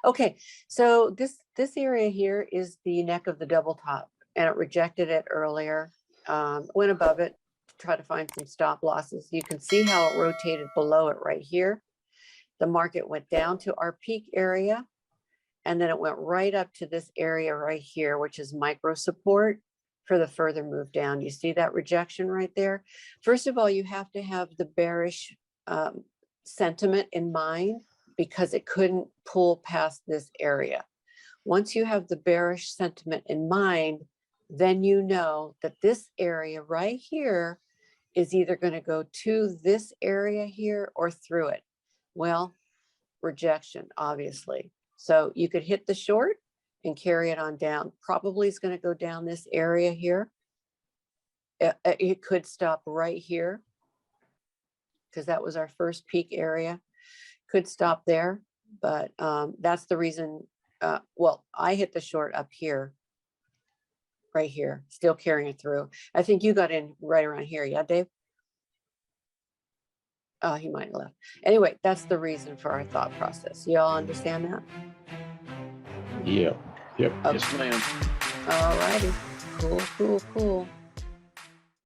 Okay, so this area here is the neck of the double top, and it rejected it earlier. Went above it to try to find some stop losses. You can see how it rotated below it right here. The market went down to our peak area, and then it went right up to this area right here, which is micro support for the further move down. You see that rejection right there? First of all, you have to have the bearish sentiment in mind, because it couldn't pull past this area. Once you have the bearish sentiment in mind, then you know that this area right here is either going to go to this area here or through it. Well, rejection, obviously. So you could hit the short and carry it on down. Probably is going to go down this area here. It could stop right here, because that was our first peak area. Could stop there, but that's the reason. Well, I hit the short up here, right here, still carrying it through. I think you got in right around here. Yeah, Dave? Oh, he might have left. Anyway, that's the reason for our thought process. You all understand that? Yep. Okay. Yes, ma'am. All righty. Cool, cool, cool.